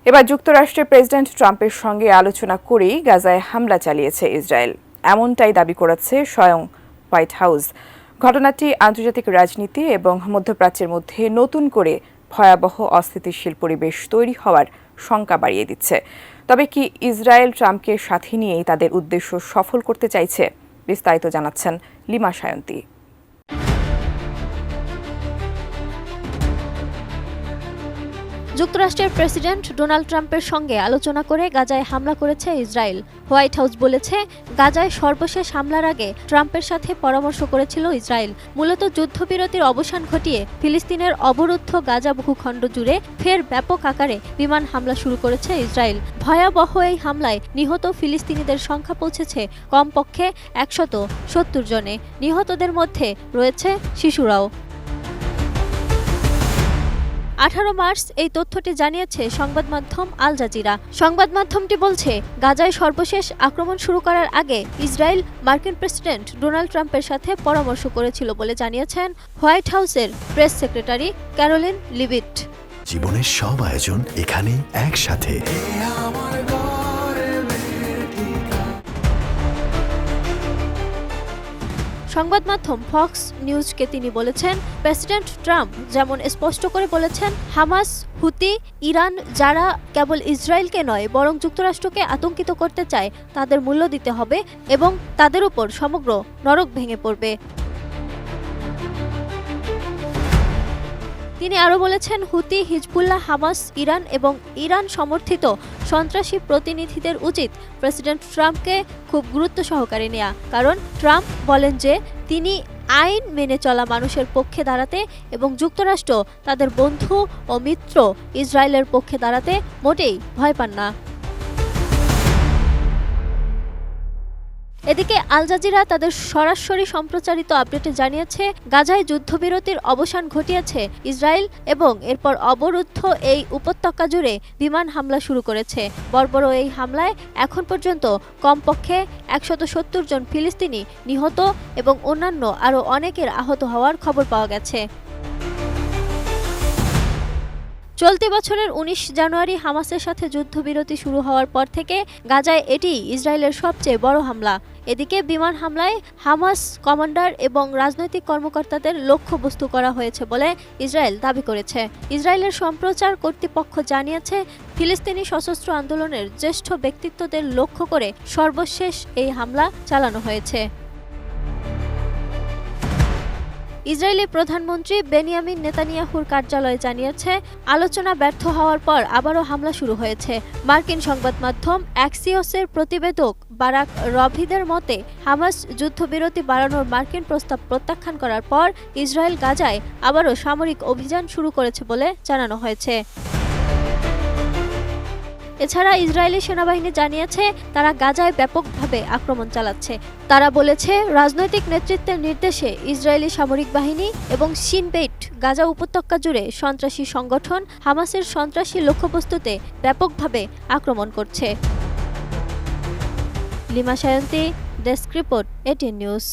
এবার যুক্তরাষ্ট্রের প্রেসিডেন্ট ট্রাম্পের সঙ্গে আলোচনা করেই গাজায় হামলা চালিয়েছে ইসরায়েল, এমনটাই দাবি করেছে স্বয়ং হোয়াইট হাউস। ঘটনাটি আন্তর্জাতিক রাজনীতি এবং মধ্যপ্রাচ্যের মধ্যে নতুন করে ভয়াবহ অস্থিতিশীল পরিবেশ তৈরি হওয়ার শঙ্কা বাড়িয়ে দিচ্ছে। তবে কি ইসরায়েল ট্রাম্পকে সাথে নিয়েই তাদের উদ্দেশ্য সফল করতে চাইছে? বিস্তারিত জানাচ্ছেন লিমা সায়ন্তী। যুক্তরাষ্ট্রের প্রেসিডেন্ট ডোনাল্ড ট্রাম্পের সঙ্গে আলোচনা করে গাজায় হামলা করেছে ইসরায়েল। হোয়াইট হাউস বলেছে, গাজায় সর্বশেষ হামলার আগে ট্রাম্পের সাথে পরামর্শ করেছিল ইসরায়েল। মূলত যুদ্ধবিরতির অবসান ঘটিয়ে ফিলিস্তিনের অবরুদ্ধ গাজা ভূখণ্ড জুড়ে ফের ব্যাপক আকারে বিমান হামলা শুরু করেছে ইসরায়েল। ভয়াবহ এই হামলায় নিহত ফিলিস্তিনিদের সংখ্যা পৌঁছেছে কমপক্ষে 170 জনে। নিহতদের মধ্যে রয়েছে শিশুরাও। 18 মার্চ এই তথ্যটি জানিয়েছে সংবাদ মাধ্যম আল জাজিরা। সংবাদ মাধ্যমটি বলছে, গাজায় সর্বশেষ আক্রমণ শুরু করার আগে ইসরায়েল মার্কিন প্রেসিডেন্ট ডোনাল্ড ট্রাম্পের সাথে পরামর্শ করেছিল বলে জানিয়েছেন হোয়াইট হাউসের প্রেস সেক্রেটারি ক্যারোলিন লিভিট। জীবনের সব আয়োজন এখানে একসাথে। সংবাদ মাধ্যম ফক্স নিউজকে তিনি বলেছেন, প্রেসিডেন্ট ট্রাম্প যেমন স্পষ্ট করে বলেছেন, হামাস, হুতি, ইরান যারা কেবল ইসরায়েলকে নয় বরং যুক্তরাষ্ট্রকে আতঙ্কিত করতে চায় তাদের মূল্য দিতে হবে এবং তাদের উপর সমগ্র নরক ভেঙে পড়বে। তিনি আরও বলেছেন, হুতি, হিজবুল্লাহ, হামাস, ইরান এবং ইরান সমর্থিত সন্ত্রাসী প্রতিনিধিদের উচিত প্রেসিডেন্ট ট্রাম্পকে খুব গুরুত্ব সহকারে নেওয়া, কারণ ট্রাম্প বলেন যে তিনি আইন মেনে চলা মানুষের পক্ষে দাঁড়াতে এবং যুক্তরাষ্ট্র তাদের বন্ধু ও মিত্র ইসরায়েলের পক্ষে দাঁড়াতে মোটেই ভয় পান না। এদিকে আল জাজিরা তাদের সরাসরি সম্প্রচারিত আপডেটে জানিয়েছে, গাজায় যুদ্ধবিরতির অবসান ঘটিয়েছে ইসরায়েল এবং এরপর অবরুদ্ধ এই উপত্যকা জুড়ে বিমান হামলা শুরু করেছে। বর্বর এই হামলায় এখন পর্যন্ত কমপক্ষে 170 জন ফিলিস্তিনি নিহত এবং অন্যান্য আরও অনেকের আহত হওয়ার খবর পাওয়া গেছে। চলতি বছরের 19 জানুয়ারি হামাসের সাথে যুদ্ধবিরতি শুরু হওয়ার পর থেকে গাজায় এটি ইসরায়েলের সবচেয়ে বড় হামলা। এদিকে বিমান হামলায় হামাস কমান্ডার এবং রাজনৈতিক কর্মকর্তাদের লক্ষ্যবস্তু করা হয়েছে বলে ইসরায়েল দাবি করেছে। ইসরায়েলের সম্প্রচার কর্তৃপক্ষ জানিয়েছে, ফিলিস্তিনি সশস্ত্র আন্দোলনের জ্যেষ্ঠ ব্যক্তিত্বদের লক্ষ্য করে সর্বশেষ এই হামলা চালানো হয়েছে। ইসরায়েলি প্রধানমন্ত্রী বেনিয়ামিন নেতানিয়াহুর কার্যালয় জানিয়েছে, আলোচনা ব্যর্থ হওয়ার পর আবারও হামলা শুরু হয়েছে। মার্কিন সংবাদ মাধ্যম অ্যাক্সিওসের প্রতিবেদক বারাক রভিদের মতে, হামাস যুদ্ধবিরতি বাড়ানোর মার্কিন প্রস্তাব প্রত্যাখ্যান করার পর ইসরায়েল গাজায় আবারও সামরিক অভিযান শুরু করেছে বলে জানানো হয়েছে। এছাড়া ইসরায়েলি সেনাবাহিনী জানিয়েছে, তারা গাজায় ব্যাপকভাবে আক্রমণ চালাচ্ছে। তারা বলেছে, রাজনৈতিক নেতৃত্বের নির্দেশে ইসরায়েলি সামরিক বাহিনী এবং শিন বেট গাজা উপত্যকা জুড়ে সন্ত্রাসী সংগঠন হামাসের সন্ত্রাসী লক্ষ্যবস্তুতে ব্যাপকভাবে আক্রমণ করছে। Lima Sayanti, desk report, 18 news.